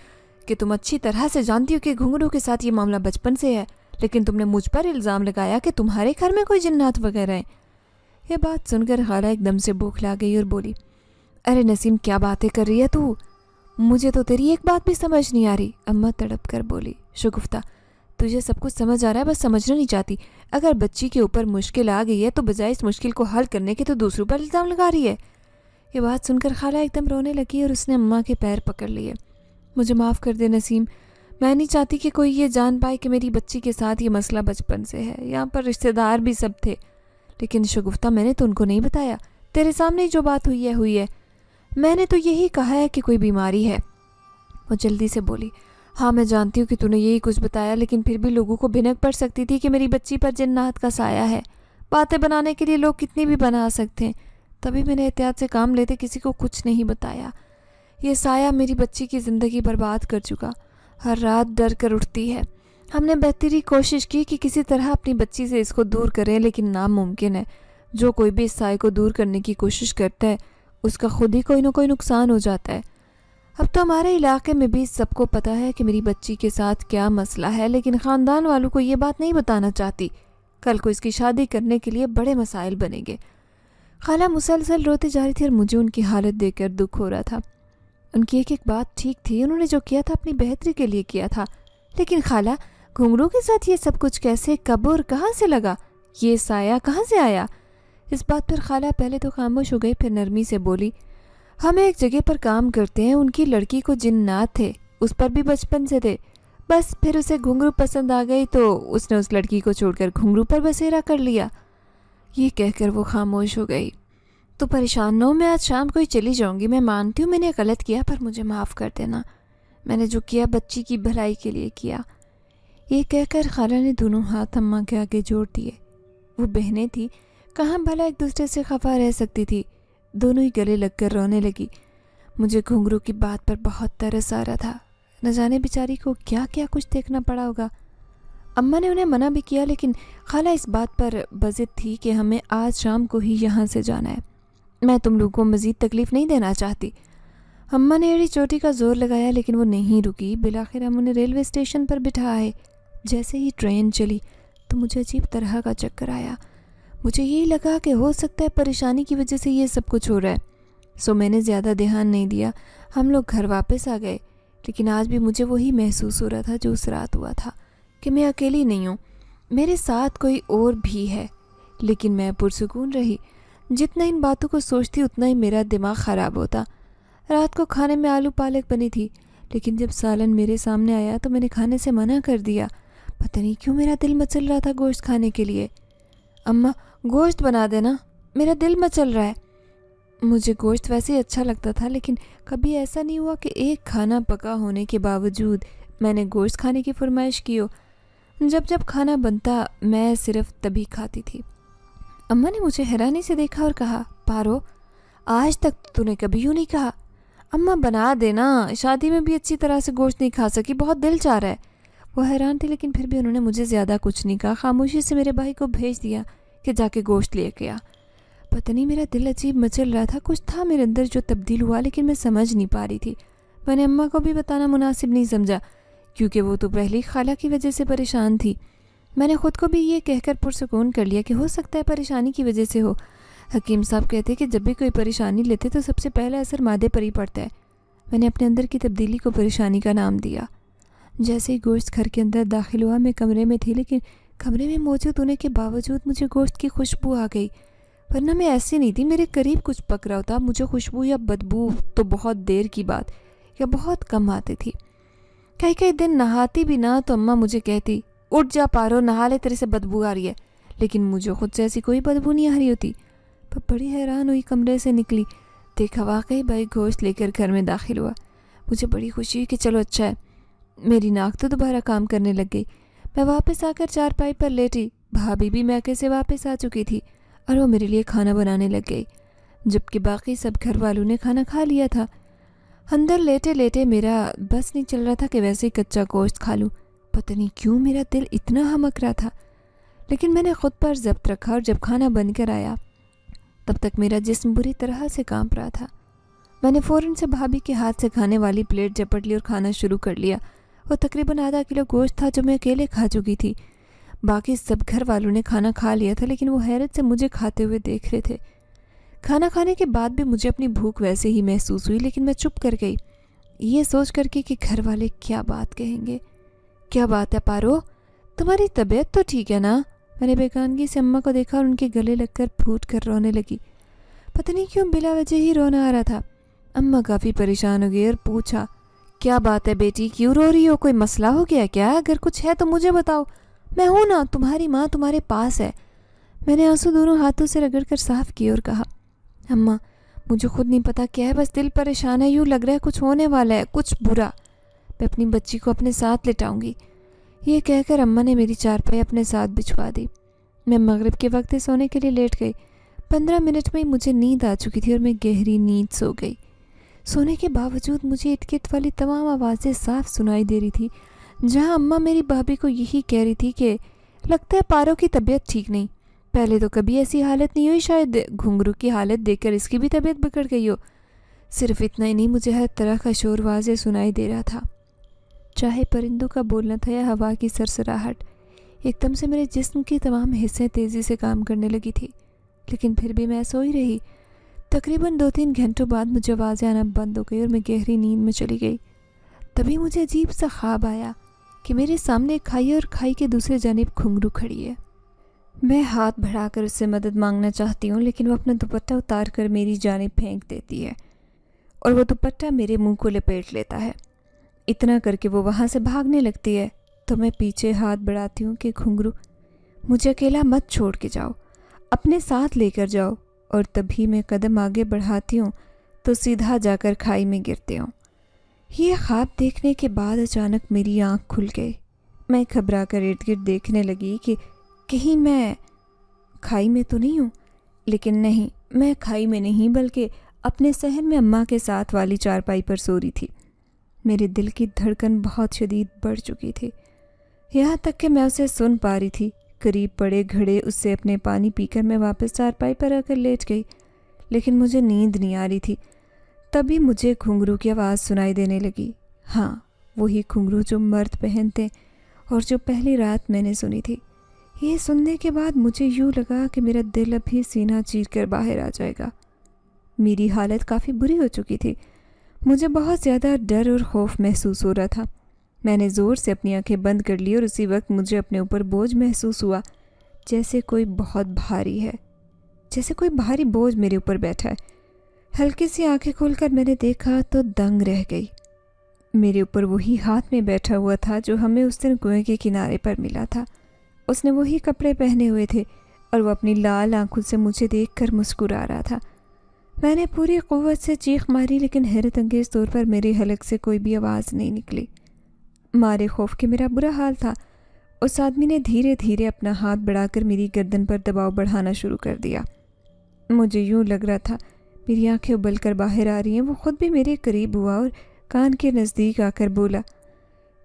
کہ تم اچھی طرح سے جانتی ہو کہ گھنگرو کے ساتھ یہ معاملہ بچپن سے ہے، لیکن تم نے مجھ پر الزام لگایا کہ تمہارے گھر میں کوئی جنات وغیرہ ہیں۔ یہ بات سن کر خالہ ایک دم سے بوکھلا گئی اور بولی، ارے نسیم کیا باتیں کر رہی ہے تو؟ مجھے تو تیری ایک بات بھی سمجھ نہیں آ رہی۔ اماں تڑپ کر بولی، شگفتہ تجھے سب کچھ سمجھ آ رہا ہے، بس سمجھنا نہیں چاہتی۔ اگر بچی کے اوپر مشکل آ گئی ہے تو بجائے اس مشکل کو حل کرنے کے تو دوسروں پر الزام لگا رہی ہے۔ یہ بات سن کر خالہ ایک دم رونے لگی اور اس نے اماں کے پیر پکڑ لیے۔ مجھے معاف کر دے نسیم، میں نہیں چاہتی کہ کوئی یہ جان پائے کہ میری بچی کے ساتھ یہ مسئلہ بچپن سے ہے۔ یہاں پر رشتہ دار بھی سب تھے، لیکن شگفتہ میں نے تو ان کو نہیں بتایا۔ تیرے سامنے جو بات ہوئی ہے میں نے تو یہی کہا ہے کہ کوئی بیماری ہے۔ وہ جلدی سے بولی، ہاں میں جانتی ہوں کہ تو نے یہی کچھ بتایا، لیکن پھر بھی لوگوں کو بھنک پڑ سکتی تھی کہ میری بچی پر جنات کا سایہ ہے۔ باتیں بنانے کے لیے لوگ کتنی بھی بنا سکتے ہیں، تبھی میں نے احتیاط سے کام لیتے کسی کو کچھ نہیں بتایا۔ یہ سایہ میری بچی کی زندگی برباد کر چکا، ہر رات ڈر کر اٹھتی ہے۔ ہم نے بہتری کوشش کی کہ کسی طرح اپنی بچی سے اس کو دور کریں، لیکن ناممکن ہے۔ جو کوئی بھی اس سائے کو دور کرنے کی کوشش کرتا ہے اس کا خود ہی کوئی نہ کوئی نقصان ہو جاتا ہے۔ اب تو ہمارے علاقے میں بھی سب کو پتہ ہے کہ میری بچی کے ساتھ کیا مسئلہ ہے، لیکن خاندان والوں کو یہ بات نہیں بتانا چاہتی۔ کل کو اس کی شادی کرنے کے لیے بڑے مسائل بنیں گے۔ خالہ مسلسل روتے جا رہی تھی اور مجھے ان کی حالت دیکھ کر دکھ ہو رہا تھا۔ ان کی ایک ایک بات ٹھیک تھی، انہوں نے جو کیا تھا اپنی بہتری کے لیے کیا تھا، لیکن خالہ گھنگرو کے ساتھ یہ سب کچھ کیسے، کب اور کہاں سے لگا؟ یہ سایہ کہاں سے آیا؟ اس بات پر خالہ پہلے تو خاموش ہو گئی، پھر نرمی سے بولی، ہم ایک جگہ پر کام کرتے ہیں، ان کی لڑکی کو جنات تھے، اس پر بھی بچپن سے تھے، بس پھر اسے گھنگرو پسند آ گئی تو اس نے اس لڑکی کو چھوڑ کر گھنگرو پر بسیرا کر لیا۔ یہ کہہ کر وہ خاموش ہو گئی۔ تو پریشان نہ ہو، میں آج شام کو ہی چلی جاؤں گی۔ میں مانتی ہوں میں نے غلط کیا، پر مجھے معاف کر دینا۔ میں نے جو کیا بچی کی بھلائی کے لیے کیا۔ یہ کہہ کر خالہ نے دونوں ہاتھ اماں کے آگے جوڑ دیے۔ وہ بہنیں تھیں، کہاں بھلا ایک دوسرے سے خفا رہ سکتی تھی؟ دونوں ہی گلے لگ کر رونے لگی۔ مجھے گھنگرو کی بات پر بہت ترس آ رہا تھا، نہ جانے بیچاری کو کیا کیا کچھ دیکھنا پڑا ہوگا۔ اماں نے انہیں منع بھی کیا، لیکن خالہ اس بات پر بضد تھی کہ ہمیں آج شام کو ہی یہاں سے جانا ہے، میں تم لوگوں کو مزید تکلیف نہیں دینا چاہتی۔ اماں نے ایڑی چوٹی کا زور لگایا، لیکن وہ نہیں رکی۔ بالآخر ہم انہیں ریلوے اسٹیشن پر بٹھائے۔ جیسے ہی ٹرین چلی تو مجھے عجیب طرح کا چکر آیا۔ مجھے یہی لگا کہ ہو سکتا ہے پریشانی کی وجہ سے یہ سب کچھ ہو رہا ہے، سو میں نے زیادہ دھیان نہیں دیا۔ ہم لوگ گھر واپس آ گئے، لیکن آج بھی مجھے وہی محسوس ہو رہا تھا جو اس رات ہوا تھا، کہ میں اکیلی نہیں ہوں، میرے ساتھ کوئی اور بھی ہے۔ لیکن میں پرسکون رہی۔ جتنا ان باتوں کو سوچتی اتنا ہی میرا دماغ خراب ہوتا۔ رات کو کھانے میں آلو پالک بنی تھی، لیکن جب سالن میرے سامنے آیا تو میں نے کھانے سے منع کر دیا۔ پتہ نہیں کیوں میرا دل مچل رہا تھا گوشت کھانے کے لیے۔ اماں گوشت بنا دینا، میرا دل مچل رہا ہے۔ مجھے گوشت ویسے ہی اچھا لگتا تھا، لیکن کبھی ایسا نہیں ہوا کہ ایک کھانا پکا ہونے کے باوجود میں نے گوشت کھانے کی فرمائش کی ہو۔ جب کھانا بنتا میں صرف تبھی کھاتی تھی۔ اماں نے مجھے حیرانی سے دیکھا اور کہا، پارو آج تک تو نے کبھی یوں نہیں کہا۔ اماں بنا دینا، شادی میں بھی اچھی طرح سے گوشت نہیں کھا سکی، بہت دل چاہ رہا ہے۔ وہ حیران تھے، لیکن پھر بھی انہوں نے مجھے زیادہ کچھ نہیں کہا، خاموشی سے میرے بھائی کو بھیج دیا کہ جا کے گوشت لے کے آ۔ پتہ نہیں میرا دل عجیب مچل رہا تھا، کچھ تھا میرے اندر جو تبدیل ہوا، لیکن میں سمجھ نہیں پا رہی تھی۔ میں نے اماں کو بھی بتانا مناسب نہیں سمجھا، کیونکہ وہ تو پہلی خالہ کی وجہ سے پریشان تھی۔ میں نے خود کو بھی یہ کہہ کر پرسکون کر لیا کہ ہو سکتا ہے پریشانی کی وجہ سے ہو۔ حکیم صاحب کہتے کہ جب بھی کوئی پریشانی لیتے تو سب سے پہلا اثر مادے پر ہی پڑتا ہے۔ میں نے اپنے اندر کی تبدیلی کو پریشانی کا نام دیا۔ جیسے ہی گوشت گھر کے اندر داخل ہوا، میں کمرے میں تھی، لیکن کمرے میں موجود ہونے کے باوجود مجھے گوشت کی خوشبو آ گئی، ورنہ میں ایسی نہیں تھی۔ میرے قریب کچھ پک رہا ہوتا، مجھے خوشبو یا بدبو تو بہت دیر کی بات یا بہت کم آتی تھی۔ کئی دن نہاتی بھی نہ تو اماں مجھے کہتی، اٹھ جا پارو نہا لے، تیرے سے بدبو آ رہی ہے، لیکن مجھے خود سے ایسی کوئی بدبو نہیں آ رہی ہوتی۔ پر بڑی حیران ہوئی، کمرے سے نکلی، دیکھا واقعی بھائی گوشت لے کر گھر میں داخل ہوا۔ مجھے بڑی خوشی ہوئی کہ چلو اچھا ہے، میری ناک تو دوبارہ کام کرنے لگ گئی۔ میں واپس آ کر چارپائی پر لیٹی، بھابھی بھی میکے سے واپس آ چکی تھی اور وہ میرے لیے کھانا بنانے لگ گئی، جبکہ باقی سب گھر والوں نے کھانا کھا لیا تھا۔ اندر لیٹے لیٹے میرا بس نہیں چل رہا تھا کہ ویسے ہی کچا گوشت کھا لوں۔ پتہ نہیں کیوں میرا دل اتنا ہمک رہا تھا، لیکن میں نے خود پر ضبط رکھا، اور جب کھانا بن کر آیا تب تک میرا جسم بری طرح سے کانپ رہا تھا۔ میں نے فوراً سے بھابھی کے ہاتھ سے کھانے والی پلیٹ جپٹ لی اور کھانا شروع کر لیا۔ وہ تقریباً آدھا کلو گوشت تھا جو میں اکیلے کھا چکی تھی۔ باقی سب گھر والوں نے کھانا کھا لیا تھا، لیکن وہ حیرت سے مجھے کھاتے ہوئے دیکھ رہے تھے۔ کھانا کھانے کے بعد بھی مجھے اپنی بھوک ویسے ہی محسوس ہوئی، لیکن میں چپ کر گئی، یہ سوچ کر کہ گھر والے کیا بات کہیں گے۔ کیا بات ہے پارو، تمہاری طبیعت تو ٹھیک ہے نا؟ میں نے بیگانگی سے اماں کو دیکھا اور ان کے گلے لگ کر پھوٹ کر رونے لگی۔ پتہ نہیں کیوں بلا وجہ ہی رونا آ رہا تھا۔ اماں کافی پریشان ہو گئی اور پوچھا، کیا بات ہے بیٹی، کیوں رو رہی ہو؟ کوئی مسئلہ ہو گیا کیا؟ اگر کچھ ہے تو مجھے بتاؤ، میں ہوں نا، تمہاری ماں تمہارے پاس ہے۔ میں نے آنسو دونوں ہاتھوں سے رگڑ کر صاف کیے اور کہا، اماں مجھے خود نہیں پتا کیا ہے، بس دل پریشان ہے، یوں لگ رہا ہے کچھ ہونے والا ہے، کچھ برا۔ میں اپنی بچی کو اپنے ساتھ لٹاؤں گی۔ یہ کہہ کر اماں نے میری چارپائی اپنے ساتھ بچھوا دی۔ میں مغرب کے وقت سونے کے لیے لیٹ گئی۔ 15 منٹ میں مجھے نیند آ چکی تھی اور میں گہری نیند سو گئی۔ سونے کے باوجود مجھے ارد گرد والی تمام آوازیں صاف سنائی دے رہی تھی، جہاں اماں میری بھابھی کو یہی کہہ رہی تھی کہ لگتا ہے پارو کی طبیعت ٹھیک نہیں، پہلے تو کبھی ایسی حالت نہیں ہوئی، شاید گھنگرو کی حالت دیکھ کر اس کی بھی طبیعت بگڑ گئی ہو۔ صرف اتنا ہی نہیں، مجھے ہر طرح کا شور واضح سنائی دے رہا تھا، چاہے پرندوں کا بولنا تھا یا ہوا کی سرسراہٹ۔ ایک دم سے میرے جسم کی تمام حصیں تیزی سے کام کرنے لگی تھی، لیکن پھر بھی میں سوئی رہی۔ تقریباً 2-3 گھنٹوں بعد مجھے آوازیں آنا بند ہو گئی اور میں گہری نیند میں چلی گئی۔ تبھی مجھے عجیب سا خواب آیا کہ میرے سامنے ایک کھائی ہے اور کھائی کے دوسرے جانب گھنگرو کھڑی ہے۔ میں ہاتھ بڑھا کر اس سے مدد مانگنا چاہتی ہوں، لیکن وہ اپنا دوپٹہ اتار کر میری جانب پھینک دیتی ہے اور وہ دوپٹہ میرے منہ کو لپیٹ لیتا ہے۔ اتنا کر کے وہ وہاں سے بھاگنے لگتی ہے تو میں پیچھے ہاتھ بڑھاتی ہوں کہ گھنگرو مجھے اکیلا مت چھوڑ کے جاؤ، اپنے ساتھ لے کر جاؤ، اور تبھی میں قدم آگے بڑھاتی ہوں تو سیدھا جا کر کھائی میں گرتے ہوں۔ یہ خواب دیکھنے کے بعد اچانک میری آنکھ کھل گئی۔ میں گھبرا کر ارد گرد دیکھنے لگی کہ کہیں میں کھائی میں تو نہیں ہوں، لیکن نہیں، میں کھائی میں نہیں بلکہ اپنے صحن میں اماں کے ساتھ والی چارپائی پر سو رہی تھی۔ میرے دل کی دھڑکن بہت شدید بڑھ چکی تھی، یہاں تک کہ میں اسے سن پا رہی تھی۔ قریب پڑے گھڑے اس سے اپنے پانی پی کر میں واپس چارپائی پر آ کر لیٹ گئی، لیکن مجھے نیند نہیں آ رہی تھی۔ تبھی مجھے گھنگرو کی آواز سنائی دینے لگی، ہاں وہی گھنگرو جو مرد پہنتے اور جو پہلی رات میں نے سنی تھی۔ یہ سننے کے بعد مجھے یوں لگا کہ میرا دل ابھی سینہ چیر کر باہر آ جائے گا۔ میری حالت کافی بری ہو چکی تھی، مجھے بہت زیادہ ڈر اور خوف محسوس ہو رہا تھا۔ میں نے زور سے اپنی آنکھیں بند کر لی اور اسی وقت مجھے اپنے اوپر بوجھ محسوس ہوا، جیسے کوئی بہت بھاری ہے، جیسے کوئی بھاری بوجھ میرے اوپر بیٹھا ہے۔ ہلکی سی آنکھیں کھول کر میں نے دیکھا تو دنگ رہ گئی۔ میرے اوپر وہی ہاتھ میں بیٹھا ہوا تھا جو ہمیں اس دن کنویں کے کنارے پر ملا تھا۔ اس نے وہی کپڑے پہنے ہوئے تھے اور وہ اپنی لال آنکھوں سے مجھے دیکھ کر مسکرا رہا تھا۔ میں نے پوری قوت سے چیخ ماری، لیکن حیرت انگیز طور پر میرے حلق سے کوئی بھی آواز نہیں نکلی۔ مارے خوف کے میرا برا حال تھا۔ اس آدمی نے دھیرے دھیرے اپنا ہاتھ بڑھا کر میری گردن پر دباؤ بڑھانا شروع کر دیا۔ مجھے یوں لگ رہا تھا میری آنکھیں ابل کر باہر آ رہی ہیں۔ وہ خود بھی میرے قریب ہوا اور کان کے نزدیک آ کر بولا،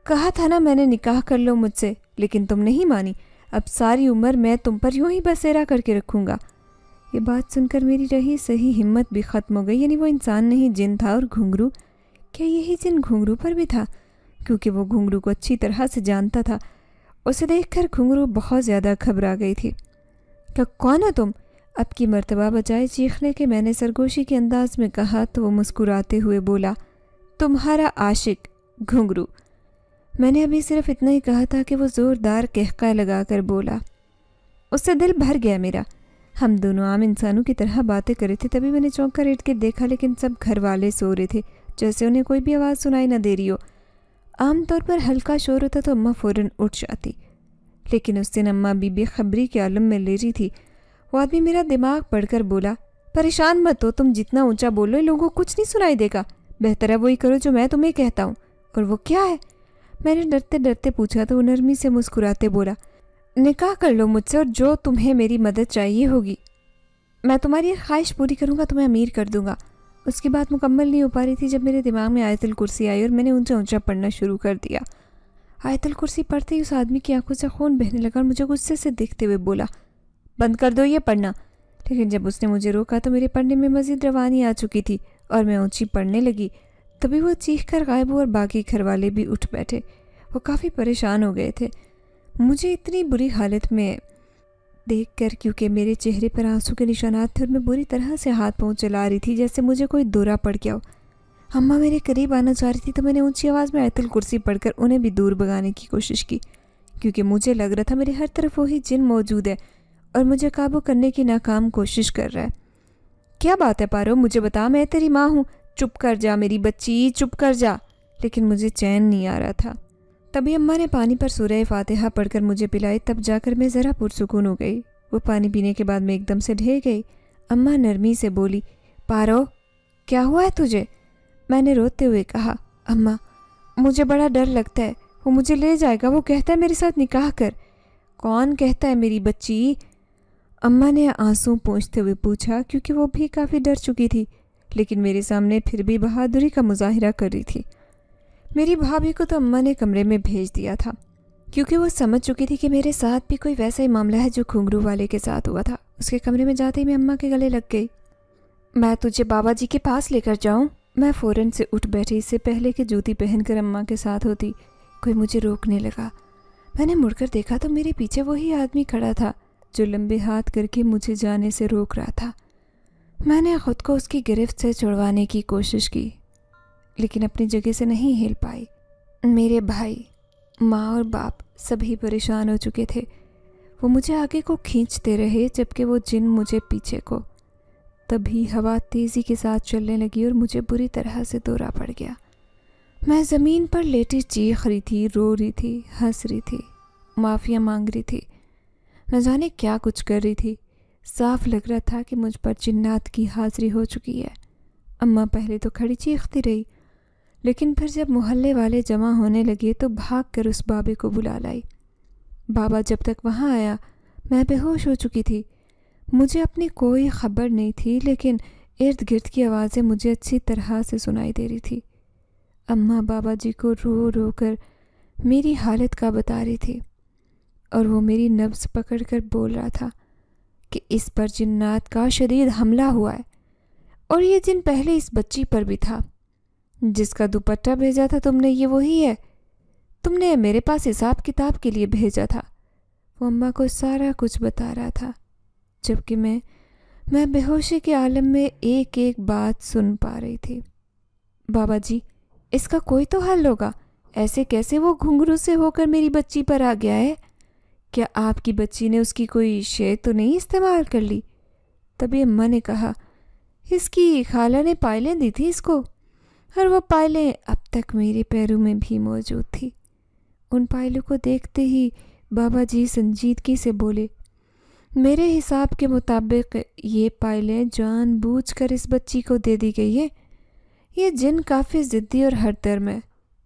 کہا تھا نا میں نے نکاح کر لو مجھ سے، لیکن تم نہیں مانی، اب ساری عمر میں تم پر یوں ہی بسیرا کر کے رکھوں گا۔ یہ بات سن کر میری رہی صحیح ہمت بھی ختم ہو گئی، یعنی وہ انسان نہیں جن تھا، اور گھنگرو کیا یہی جن گھنگرو پر بھی تھا؟ کیونکہ وہ گھنگرو کو اچھی طرح سے جانتا تھا۔ اسے دیکھ کر گھنگرو بہت زیادہ گھبرا گئی تھی۔ کہ کون ہو تم؟ اب کی مرتبہ بجائے چیخنے کے میں نے سرگوشی کے انداز میں کہا تو وہ مسکراتے ہوئے بولا، تمہارا عاشق گھنگرو۔ میں نے ابھی صرف اتنا ہی کہا تھا کہ وہ زوردار قہقہ لگا کر بولا۔ اس سے دل بھر گیا میرا۔ ہم دونوں عام انسانوں کی طرح باتیں کر رہے تھے، تبھی میں نے چونک کر ارد گرد دیکھا، لیکن سب گھر والے سو رہے تھے، جیسے انہیں کوئی بھی آواز سنائی نہ دے رہی ہو۔ عام طور پر ہلکا شور ہوتا تو اماں فوراً اٹھ جاتی، لیکن اس دن اماں بے خبری کے عالم میں لے رہی تھی۔ وہ آدمی میرا دماغ پڑھ کر بولا، پریشان مت ہو، تم جتنا اونچا بولو لوگوں کو کچھ نہیں سنائی دے گا، بہتر ہے وہی کرو جو میں تمہیں کہتا ہوں۔ اور وہ کیا ہے؟ میں نے ڈرتے ڈرتے پوچھا تو وہ نرمی سے مسکراتے بولا، نکاح کر لو مجھ سے، اور جو تمہیں میری مدد چاہیے ہوگی میں تمہاری خواہش پوری کروں گا، تمہیں امیر کر دوں گا۔ اس کی بات مکمل نہیں ہو پا رہی تھی جب میرے دماغ میں آیت الکرسی آئی اور میں نے اونچا اونچا پڑھنا شروع کر دیا۔ آیت الکرسی پڑھتے ہی اس آدمی کی آنکھوں سے خون بہنے لگا اور مجھے غصے سے دیکھتے ہوئے بولا، بند کر دو یہ پڑھنا۔ لیکن جب اس نے مجھے روکا تو میرے پڑھنے میں مزید روانی آ چکی تھی اور میں اونچی پڑھنے لگی۔ تبھی وہ چیخ کر غائب ہوا اور باقی گھر والے بھی اٹھ بیٹھے۔ وہ کافی پریشان ہو گئے تھے مجھے اتنی بری حالت میں دیکھ کر، کیونکہ میرے چہرے پر آنسو کے نشانات تھے اور میں بری طرح سے ہاتھ پاؤں چلا رہی تھی جیسے مجھے کوئی دورہ پڑ گیا ہو۔ اماں میرے قریب آنا چاہ رہی تھی تو میں نے اونچی آواز میں آیت الکرسی پڑھ کر انہیں بھی دور بھگانے کی کوشش کی، کیونکہ مجھے لگ رہا تھا میرے ہر طرف وہی جن موجود ہے اور مجھے قابو کرنے کی ناکام کوشش کر رہا ہے۔ کیا بات ہے پارو، مجھے بتا، میں تیری ماں ہوں. چپ کر جا میری بچی، چپ کر جا. لیکن مجھے چین نہیں آ رہا تھا. تبھی اماں نے پانی پر سورہ فاتحہ پڑھ کر مجھے پلائی، تب جا کر میں ذرا پرسکون ہو گئی. وہ پانی پینے کے بعد میں ایک دم سے ڈھے گئی. اماں نرمی سے بولی، پارو کیا ہوا ہے تجھے؟ میں نے روتے ہوئے کہا، اماں مجھے بڑا ڈر لگتا ہے، وہ مجھے لے جائے گا، وہ کہتا ہے میرے ساتھ نکاح کر. کون کہتا ہے میری بچی؟ اماں نے آنسو پونچھتے ہوئے پوچھا، کیونکہ وہ بھی کافی ڈر چکی تھی لیکن میرے سامنے پھر بھی بہادری کا مظاہرہ کر رہی تھی. میری بھابھی کو تو اماں نے کمرے میں بھیج دیا تھا کیونکہ وہ سمجھ چکی تھی کہ میرے ساتھ بھی کوئی ویسا ہی معاملہ ہے جو گھنگرو والے کے ساتھ ہوا تھا. اس کے کمرے میں جاتے ہی میں اماں کے گلے لگ گئی. میں تجھے بابا جی کے پاس لے کر جاؤں؟ میں فوراً سے اٹھ بیٹھی، اس سے پہلے کہ جوتی پہن کر اماں کے ساتھ ہوتی. کوئی مجھے روکنے لگا. میں نے مڑ کر دیکھا تو میرے پیچھے وہی آدمی کھڑا تھا جو لمبے ہاتھ کر کے مجھے جانے سے روک رہا تھا. میں نے خود کو اس کی گرفت سے چھڑوانے کی کوشش کی لیکن اپنی جگہ سے نہیں ہل پائی. میرے بھائی، ماں اور باپ سبھی پریشان ہو چکے تھے. وہ مجھے آگے کو کھینچتے رہے جبکہ وہ جن مجھے پیچھے کو. تبھی ہوا تیزی کے ساتھ چلنے لگی اور مجھے بری طرح سے دورہ پڑ گیا. میں زمین پر لیٹی چیخ رہی تھی، رو رہی تھی، ہنس رہی تھی، معافیاں مانگ رہی تھی، نہ جانے کیا کچھ کر رہی تھی. صاف لگ رہا تھا کہ مجھ پر جنات کی حاضری ہو چکی ہے. اماں پہلے تو کھڑی چیختی رہی لیکن پھر جب محلے والے جمع ہونے لگے تو بھاگ کر اس بابے کو بلا لائی. بابا جب تک وہاں آیا میں بے ہوش ہو چکی تھی. مجھے اپنی کوئی خبر نہیں تھی لیکن ارد گرد کی آوازیں مجھے اچھی طرح سے سنائی دے رہی تھی. اماں بابا جی کو رو رو کر میری حالت کا بتا رہی تھی اور وہ میری نبض پکڑ کر بول رہا تھا کہ اس پر جنات کا شدید حملہ ہوا ہے اور یہ جن پہلے اس بچی پر بھی تھا. جس کا دوپٹہ بھیجا تھا تم نے یہ وہی ہے، تم نے میرے پاس حساب کتاب کے لیے بھیجا تھا. وہ اماں کو سارا کچھ بتا رہا تھا جبکہ میں بے ہوشی کے عالم میں ایک ایک بات سن پا رہی تھی. بابا جی اس کا کوئی تو حل ہوگا، ایسے کیسے وہ گھنگرو سے ہو کر میری بچی پر آ گیا ہے؟ کیا آپ کی بچی نے اس کی کوئی شے تو نہیں استعمال کر لی؟ تبھی اماں نے کہا، اس کی خالہ نے پائلیں دی تھی اس کو اور وہ پائلیں اب تک میرے پیروں میں بھی موجود تھی. ان پائلوں کو دیکھتے ہی بابا جی سنجیدگی سے بولے، میرے حساب کے مطابق یہ پائلیں جان بوجھ کر اس بچی کو دے دی گئی ہے. یہ جن کافی ضدی اور ہر درم ہے،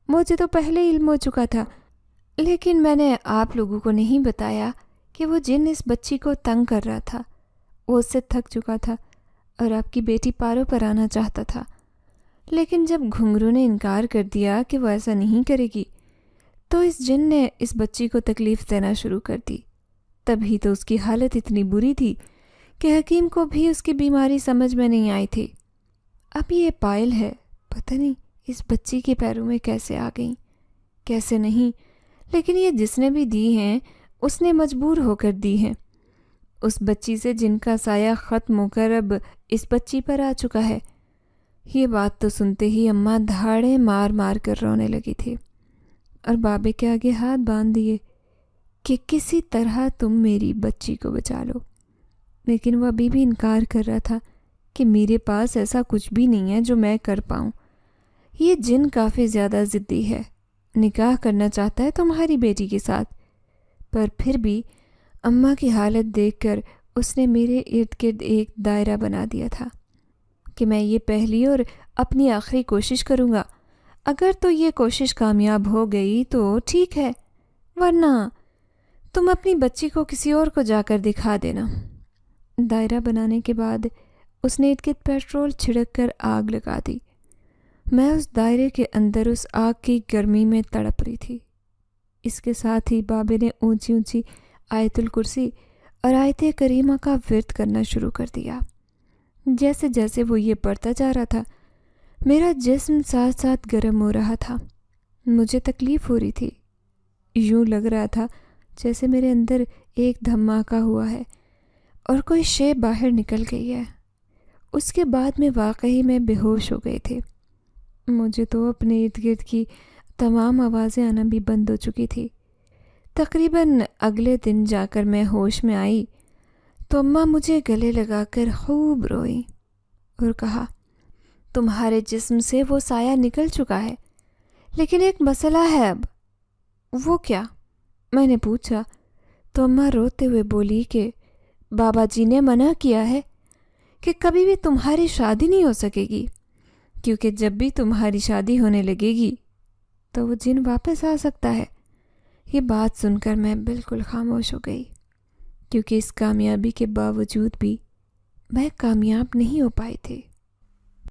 مجھے تو پہلے علم ہو چکا تھا لیکن میں نے آپ لوگوں کو نہیں بتایا کہ وہ جن اس بچی کو تنگ کر رہا تھا. وہ اس سے تھک چکا تھا اور آپ کی بیٹی پارو پر آنا چاہتا تھا لیکن جب گھنگرو نے انکار کر دیا کہ وہ ایسا نہیں کرے گی تو اس جن نے اس بچی کو تکلیف دینا شروع کر دی. تبھی تو اس کی حالت اتنی بری تھی کہ حکیم کو بھی اس کی بیماری سمجھ میں نہیں آئی تھی. اب یہ پائل ہے، پتہ نہیں اس بچی کے پیروں میں کیسے آ گئیں، کیسے نہیں، لیکن یہ جس نے بھی دی ہیں اس نے مجبور ہو کر دی ہیں. اس بچی سے جن کا سایہ ختم ہو کر اب اس بچی پر آ چکا ہے. یہ بات تو سنتے ہی اماں دھاڑے مار مار کر رونے لگی تھی اور بابے کے آگے ہاتھ باندھ دیے کہ کسی طرح تم میری بچی کو بچا لو. لیکن وہ ابھی بھی انکار کر رہا تھا کہ میرے پاس ایسا کچھ بھی نہیں ہے جو میں کر پاؤں. یہ جن کافی زیادہ ضدی ہے، نکاح کرنا چاہتا ہے تمہاری بیٹی کے ساتھ. پر پھر بھی اماں کی حالت دیکھ کر اس نے میرے ارد گرد ایک دائرہ بنا دیا تھا کہ میں یہ پہلی اور اپنی آخری کوشش کروں گا. اگر تو یہ کوشش کامیاب ہو گئی تو ٹھیک ہے، ورنہ تم اپنی بچی کو کسی اور کو جا کر دکھا دینا. دائرہ بنانے کے بعد اس نے ارد گرد پیٹرول چھڑک کر آگ لگا دی. میں اس دائرے کے اندر اس آگ کی گرمی میں تڑپ رہی تھی. اس کے ساتھ ہی بابے نے اونچی اونچی آیت الکرسی اور آیت کریمہ کا ورد کرنا شروع کر دیا. جیسے جیسے وہ یہ پڑھتا جا رہا تھا میرا جسم ساتھ ساتھ گرم ہو رہا تھا. مجھے تکلیف ہو رہی تھی. یوں لگ رہا تھا جیسے میرے اندر ایک دھماکہ ہوا ہے اور کوئی شے باہر نکل گئی ہے. اس کے بعد میں واقعی میں بے ہوش ہو گئی تھی. مجھے تو اپنے ارد گرد کی تمام آوازیں آنا بھی بند ہو چکی تھی. تقریباً اگلے دن جا کر میں ہوش میں آئی تو اماں مجھے گلے لگا کر خوب روئی. اور کہا تمہارے جسم سے وہ سایہ نکل چکا ہے، لیکن ایک مسئلہ ہے اب۔ وہ کیا؟ میں نے پوچھا تو اماں روتے ہوئے بولی کہ بابا جی نے منع کیا ہے کہ کبھی بھی تمہاری شادی نہیں ہو سکے گی، کیونکہ جب بھی تمہاری شادی ہونے لگے گی تو وہ جن واپس آ سکتا ہے۔ یہ بات سن کر میں بالکل خاموش ہو گئی، کیونکہ اس کامیابی کے باوجود بھی میں کامیاب نہیں ہو پائی تھی۔